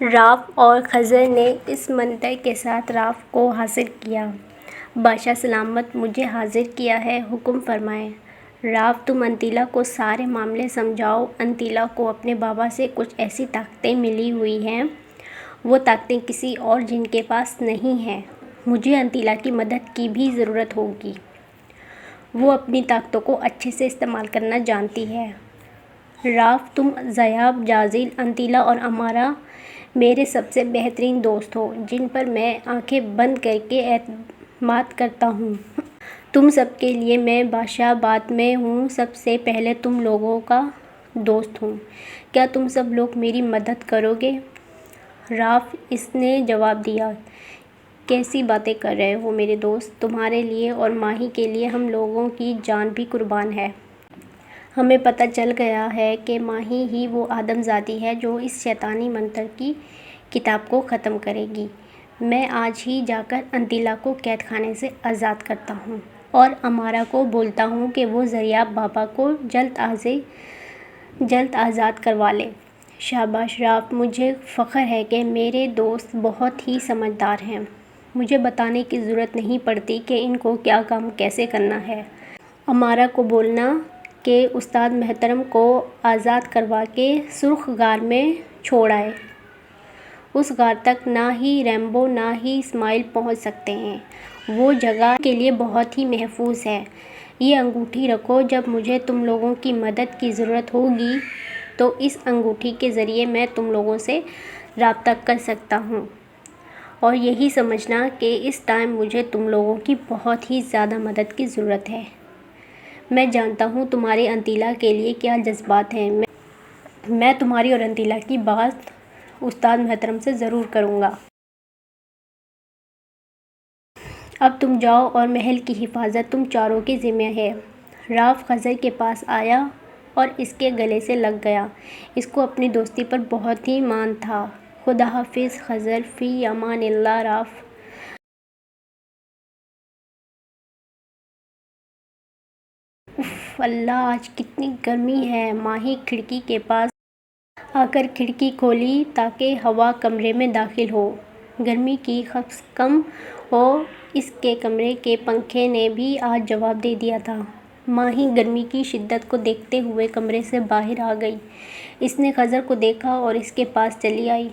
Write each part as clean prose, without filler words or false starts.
Rough اور خضر نے اس منتر کے ساتھ راف کو حاضر کیا۔ بادشاہ سلامت مجھے حاضر کیا ہے، حکم فرمائیں۔ راف تم انتیلا کو سارے معاملے سمجھاؤ۔ انتیلا کو اپنے بابا سے کچھ ایسی طاقتیں ملی ہوئی ہیں، وہ طاقتیں کسی اور جن کے پاس نہیں ہیں۔ مجھے انتیلا کی مدد کی بھی ضرورت ہوگی۔ وہ اپنی طاقتوں کو اچھے سے استعمال کرنا جانتی ہے۔ راف تم ضیاب، جازیل، انتیلا اور امارا میرے سب سے بہترین دوست ہو، جن پر میں آنکھیں بند کر کے اعتماد کرتا ہوں۔ تم سب کے لیے میں بادشاہ بات میں ہوں، سب سے پہلے تم لوگوں کا دوست ہوں۔ کیا تم سب لوگ میری مدد کرو گے؟ راف اس نے جواب دیا، کیسی باتیں کر رہے ہو میرے دوست، تمہارے لیے اور ماہی کے لیے ہم لوگوں کی جان بھی قربان ہے۔ ہمیں پتہ چل گیا ہے کہ ماہی ہی وہ آدم زادی ہے جو اس شیطانی منتر کی کتاب کو ختم کرے گی۔ میں آج ہی جا کر انتیلا کو قید خانے سے آزاد کرتا ہوں اور امارا کو بولتا ہوں کہ وہ ضیاب بابا کو جلد آزاد کروا لے۔ شاباش راف، مجھے فخر ہے کہ میرے دوست بہت ہی سمجھدار ہیں۔ مجھے بتانے کی ضرورت نہیں پڑتی کہ ان کو کیا کام کیسے کرنا ہے۔ امارا کو بولنا کہ استاد محترم کو آزاد کروا کے سرخ غار میں چھوڑ آئے۔ اس غار تک نہ ہی ریمبو نہ ہی اسماعیل پہنچ سکتے ہیں۔ وہ جگہ ان کے لیے بہت ہی محفوظ ہے۔ یہ انگوٹھی رکھو، جب مجھے تم لوگوں کی مدد کی ضرورت ہوگی تو اس انگوٹھی کے ذریعے میں تم لوگوں سے رابطہ کر سکتا ہوں، اور یہی سمجھنا کہ اس ٹائم مجھے تم لوگوں کی بہت ہی زیادہ مدد کی ضرورت ہے۔ میں جانتا ہوں تمہارے انتیلا کے لیے کیا جذبات ہیں۔ میں تمہاری اور انتیلا کی بات استاد محترم سے ضرور کروں گا۔ اب تم جاؤ اور محل کی حفاظت تم چاروں کے ذمہ ہے۔ راف خضر کے پاس آیا اور اس کے گلے سے لگ گیا۔ اس کو اپنی دوستی پر بہت ہی مان تھا۔ خدا حافظ خضر، فی امان اللہ راف۔ اف اللہ، آج کتنی گرمی ہے۔ ماہی کھڑکی کے پاس آ کر کھڑکی کھولی تاکہ ہوا کمرے میں داخل ہو، گرمی کی خفت کم ہو۔ اس کے کمرے کے پنکھے نے بھی آج جواب دے دیا تھا۔ ماہی گرمی کی شدت کو دیکھتے ہوئے کمرے سے باہر آ گئی۔ اس نے خضر کو دیکھا اور اس کے پاس چلی آئی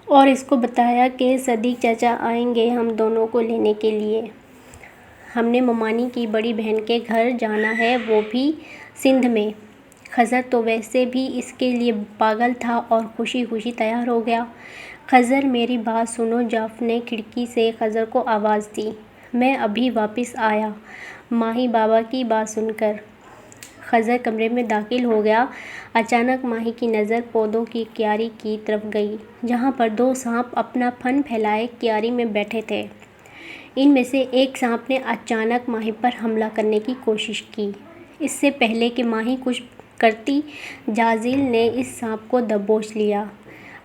اور اس کو بتایا کہ صدیق چچا آئیں گے ہم دونوں کو لینے کے لیے۔ ہم نے ممانی کی بڑی بہن کے گھر جانا ہے، وہ بھی سندھ میں۔ خضر تو ویسے بھی اس کے لیے پاگل تھا اور خوشی خوشی تیار ہو گیا۔ خضر میری بات سنو، جاف نے کھڑکی سے خضر کو آواز دی۔ میں ابھی واپس آیا۔ ماہی بابا کی بات سن کر خضر کمرے میں داخل ہو گیا۔ اچانک ماہی کی نظر پودوں کی کیاری کی طرف گئی، جہاں پر دو سانپ اپنا پھن پھیلائے کیاری میں بیٹھے تھے۔ ان میں سے ایک سانپ نے اچانک ماہی پر حملہ کرنے کی کوشش کی۔ اس سے پہلے کہ ماہی کچھ کرتی، جازیل نے اس سانپ کو دبوچ لیا۔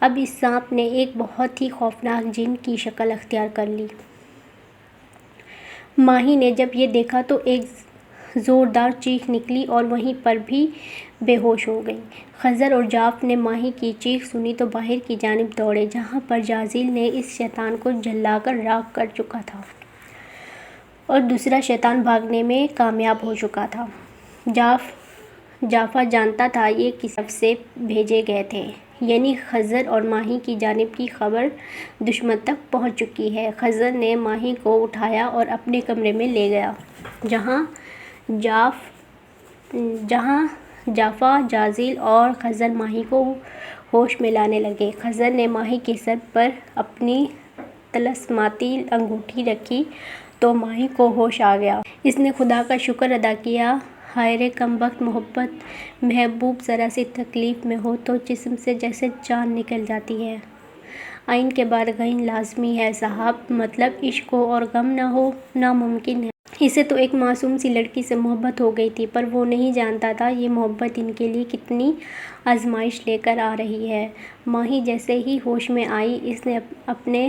اب اس سانپ نے ایک بہت ہی خوفناک جن کی شکل اختیار کر لی۔ ماہی نے جب یہ دیکھا تو ایک زوردار چیخ نکلی اور وہیں پر بھی بے ہوش ہو گئی۔ خضر اور جاف نے ماہی کی چیخ سنی تو باہر کی جانب دوڑے، جہاں پر جازیل نے اس شیطان کو جلا کر راکھ کر چکا تھا اور دوسرا شیطان بھاگنے میں کامیاب ہو چکا تھا۔ جافا جانتا تھا یہ کس طرف سے بھیجے گئے تھے، یعنی خضر اور ماہی کی جانب کی خبر دشمن تک پہنچ چکی ہے۔ خضر نے ماہی کو اٹھایا اور اپنے کمرے میں لے گیا، جہاں جافا، جازیل اور خضر ماہی کو ہوش میں لانے لگے۔ خضر نے ماہی کے سر پر اپنی طلسماتی انگوٹھی رکھی تو ماہی کو ہوش آ گیا۔ اس نے خدا کا شکر ادا کیا۔ ہائے رے کمبخت محبوب، ذرا سی تکلیف میں ہو تو جسم سے جیسے جان نکل جاتی ہے۔ عین کے بعد غین لازمی ہے صاحب، مطلب عشق ہو اور غم نہ ہو ناممکن ہے۔ اسے تو ایک معصوم سی لڑکی سے محبت ہو گئی تھی، پر وہ نہیں جانتا تھا یہ محبت ان کے لیے کتنی آزمائش لے کر آ رہی ہے۔ ماہی جیسے ہی ہوش میں آئی، اس نے اپنے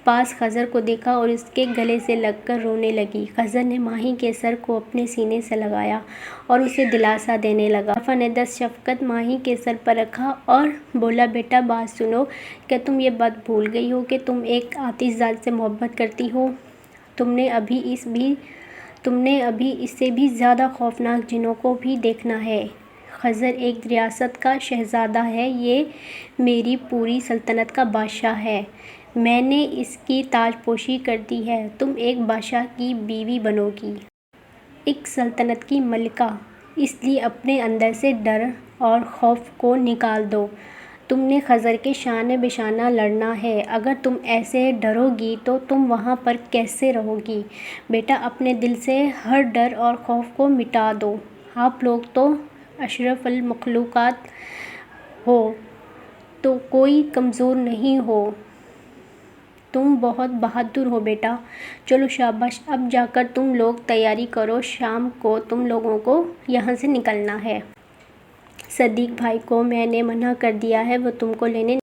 پاس خضر کو دیکھا اور اس کے گلے سے لگ کر رونے لگی۔ خضر نے ماہی کے سر کو اپنے سینے سے لگایا اور اسے دلاسا دینے لگا۔ جعفر نے دست شفقت ماہی کے سر پر رکھا اور بولا، بیٹا بات سنو، کیا تم یہ بات بھول گئی ہو کہ تم ایک آتش زاد سے محبت کرتی ہو؟ تم نے ابھی اس سے بھی زیادہ خوفناک جنوں کو بھی دیکھنا ہے۔ خضر ایک ریاست کا شہزادہ ہے، یہ میری پوری سلطنت کا بادشاہ ہے، میں نے اس کی تاج پوشی کر دی ہے، تم ایک بادشاہ کی بیوی بنو گی، ایک سلطنت کی ملکہ، اس لیے اپنے اندر سے ڈر اور خوف کو نکال دو۔ تم نے خضر کے شانہ بشانہ لڑنا ہے، اگر تم ایسے ڈرو گی تو تم وہاں پر کیسے رہو گی؟ بیٹا اپنے دل سے ہر ڈر اور خوف کو مٹا دو، آپ لوگ تو اشرف المخلوقات ہو، تو کوئی کمزور نہیں ہو، تم بہت بہادر ہو بیٹا، چلو شاباش، اب جا کر تم لوگ تیاری کرو، شام کو تم لوگوں کو یہاں سے نکلنا ہے۔ صدیق بھائی کو میں نے منع کر دیا ہے، وہ تم کو لینے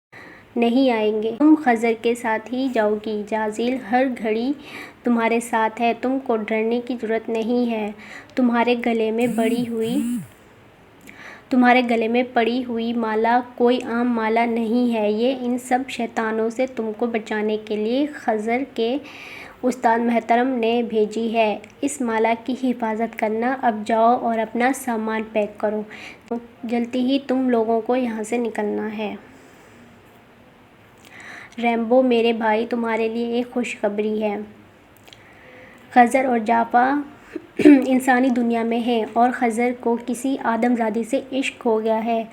نہیں آئیں گے، تم خضر کے ساتھ ہی جاؤ گی، جازیل ہر گھڑی تمہارے ساتھ ہے، تم کو ڈرنے کی ضرورت نہیں ہے، تمہارے گلے میں پڑی ہوئی مالا کوئی عام مالا نہیں ہے، یہ ان سب شیطانوں سے تم کو بچانے کے لیے خضر کے استاد محترم نے بھیجی ہے، اس مالا کی حفاظت کرنا، اب جاؤ اور اپنا سامان پیک کرو، جلدی ہی تم لوگوں کو یہاں سے نکلنا ہے۔ ریمبو میرے بھائی، تمہارے لیے ایک خوشخبری ہے، خضر اور جعفر انسانی دنیا میں ہیں اور خضر کو کسی آدم زادی سے عشق ہو گیا ہے،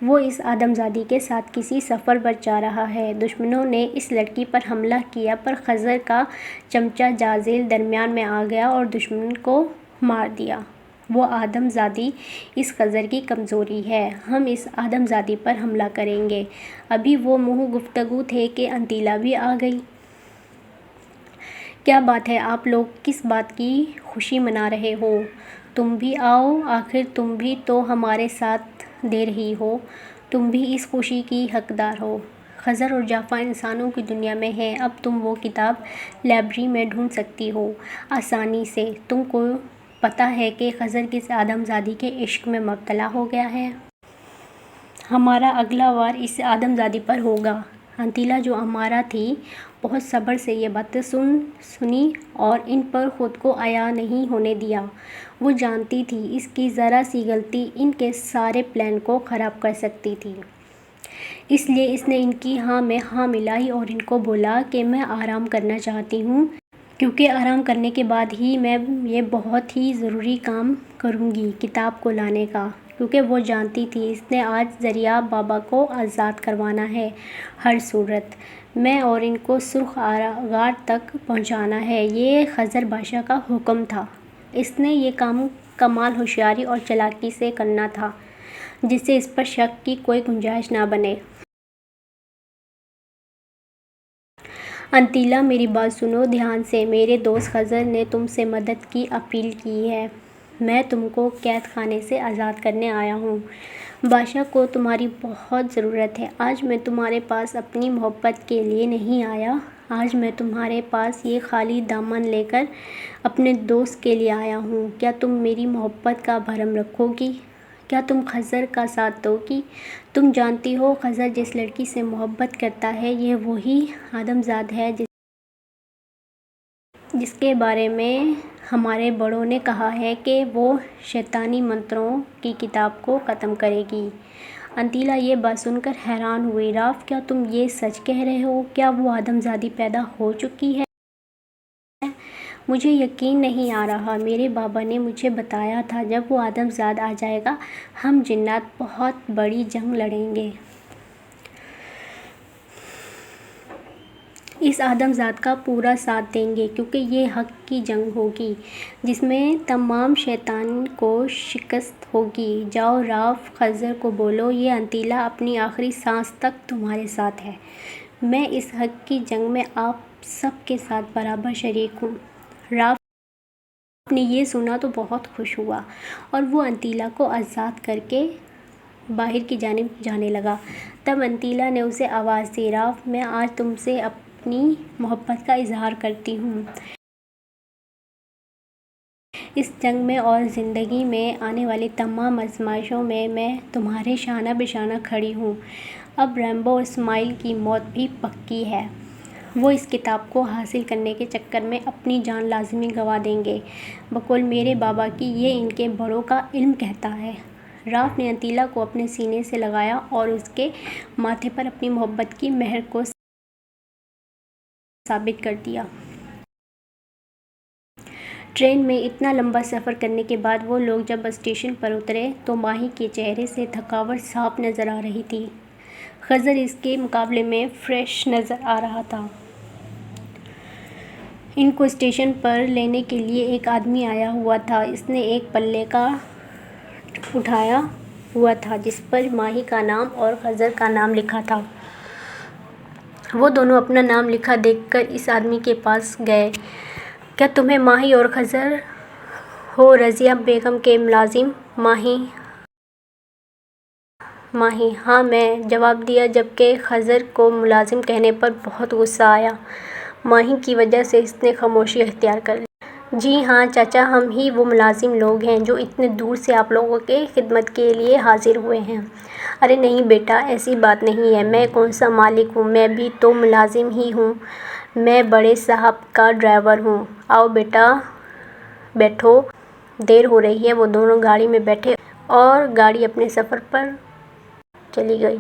وہ اس آدم زادی کے ساتھ کسی سفر پر جا رہا ہے، دشمنوں نے اس لڑکی پر حملہ کیا پر خضر کا چمچہ جازیل درمیان میں آ گیا اور دشمن کو مار دیا، وہ آدم زادی اس خضر کی کمزوری ہے، ہم اس آدم زادی پر حملہ کریں گے۔ ابھی وہ منہ گفتگو تھے کہ انتیلا بھی آ گئی۔ کیا بات ہے، آپ لوگ کس بات کی خوشی منا رہے ہو؟ تم بھی آؤ، آخر تم بھی تو ہمارے ساتھ دے رہی ہو، تم بھی اس خوشی کی حقدار ہو۔ خضر اور جعفر انسانوں کی دنیا میں ہیں، اب تم وہ کتاب لائبریری میں ڈھونڈ سکتی ہو آسانی سے، تم کو پتہ ہے کہ خضر کس آدم زادی کے عشق میں مبتلا ہو گیا ہے۔ ہمارا اگلا وار اس آدم زادی پر ہوگا۔ انتیلا جو امارا تھی، بہت صبر سے یہ باتیں سنی اور ان پر خود کو عیاں نہیں ہونے دیا، وہ جانتی تھی اس کی ذرا سی غلطی ان کے سارے پلان کو خراب کر سکتی تھی، اس لیے اس نے ان کی ہاں میں ہاں ملائی اور ان کو بولا کہ میں آرام کرنا چاہتی ہوں، کیونکہ آرام کرنے کے بعد ہی میں یہ بہت ہی ضروری کام کروں گی، کتاب کو لانے کا، کیونکہ وہ جانتی تھی اس نے آج ذریعہ بابا کو آزاد کروانا ہے ہر صورت میں اور ان کو سرخ غار تک پہنچانا ہے، یہ خضر بادشاہ کا حکم تھا، اس نے یہ کام کمال ہوشیاری اور چالاکی سے کرنا تھا جس سے اس پر شک کی کوئی گنجائش نہ بنے۔ انتیلا میری بات سنو دھیان سے، میرے دوست خضر نے تم سے مدد کی اپیل کی ہے، میں تم کو قید خانے سے آزاد کرنے آیا ہوں، بادشاہ کو تمہاری بہت ضرورت ہے، آج میں تمہارے پاس اپنی محبت کے لیے نہیں آیا، آج میں تمہارے پاس یہ خالی دامن لے کر اپنے دوست کے لیے آیا ہوں، کیا تم میری محبت کا بھرم رکھو گی؟ کیا تم خضر کا ساتھ دو گی؟ تم جانتی ہو خضر جس لڑکی سے محبت کرتا ہے یہ وہی آدم زاد ہے جس کے بارے میں ہمارے بڑوں نے کہا ہے کہ وہ شیطانی منتروں کی کتاب کو ختم کرے گی۔ انتیلا یہ بات سن کر حیران ہوئی، راف کیا تم یہ سچ کہہ رہے ہو؟ کیا وہ آدم زادی پیدا ہو چکی ہے؟ مجھے یقین نہیں آ رہا، میرے بابا نے مجھے بتایا تھا جب وہ آدم زاد آ جائے گا ہم جنات بہت بڑی جنگ لڑیں گے، اس آدم زاد کا پورا ساتھ دیں گے، کیونکہ یہ حق کی جنگ ہوگی جس میں تمام شیطان کو شکست ہوگی، جاؤ راف خضر کو بولو یہ انتیلا اپنی آخری سانس تک تمہارے ساتھ ہے، میں اس حق کی جنگ میں آپ سب کے ساتھ برابر شریک ہوں۔ راف نے یہ سنا تو بہت خوش ہوا اور وہ انتیلا کو آزاد کر کے باہر کی جانب جانے لگا، تب انتیلا نے اسے آواز دی، راف میں آج تم سے اپنی محبت کا اظہار کرتی ہوں۔ اس جنگ میں اور زندگی میں آنے والی تمام آزمائشوں میں میں تمہارے شانہ بشانہ کھڑی ہوں۔ اب ریمبو اسماعیل کی موت بھی پکی ہے۔ وہ اس کتاب کو حاصل کرنے کے چکر میں اپنی جان لازمی گنوا دیں گے، بقول میرے بابا کی، یہ ان کے بڑوں کا علم کہتا ہے۔ راف نے انتیلا کو اپنے سینے سے لگایا اور اس کے ماتھے پر اپنی محبت کی مہر کو ثابت کر دیا۔ ٹرین میں اتنا لمبا سفر کرنے کے بعد وہ لوگ جب اسٹیشن پر اترے تو ماہی کے چہرے سے تھکاوٹ صاف نظر آ رہی تھی۔ خضر اس کے مقابلے میں فریش نظر آ رہا تھا۔ ان کو اسٹیشن پر لینے کے لیے ایک آدمی آیا ہوا تھا۔ اس نے ایک پلے اٹھایا ہوا تھا جس پر ماہی کا نام اور خضر کا نام لکھا تھا۔ وہ دونوں اپنا نام لکھا دیکھ کر اس آدمی کے پاس گئے۔ کیا تمہیں ماہی اور خضر ہو؟ رضیہ بیگم کے ملازم؟ ماہی: ہاں، میں جواب دیا، جبکہ خضر کو ملازم کہنے پر بہت غصہ آیا۔ ماہی کی وجہ سے اس نے خاموشی اختیار کر لی۔ جی ہاں چاچا، ہم ہی وہ ملازم لوگ ہیں جو اتنے دور سے آپ لوگوں کی خدمت کے لیے حاضر ہوئے ہیں۔ ارے نہیں بیٹا، ایسی بات نہیں ہے، میں کون سا مالک ہوں، میں بھی تو ملازم ہی ہوں، میں بڑے صاحب کا ڈرائیور ہوں۔ آؤ بیٹا بیٹھو، دیر ہو رہی ہے۔ وہ دونوں گاڑی میں بیٹھے اور گاڑی اپنے سفر پر چلی گئی۔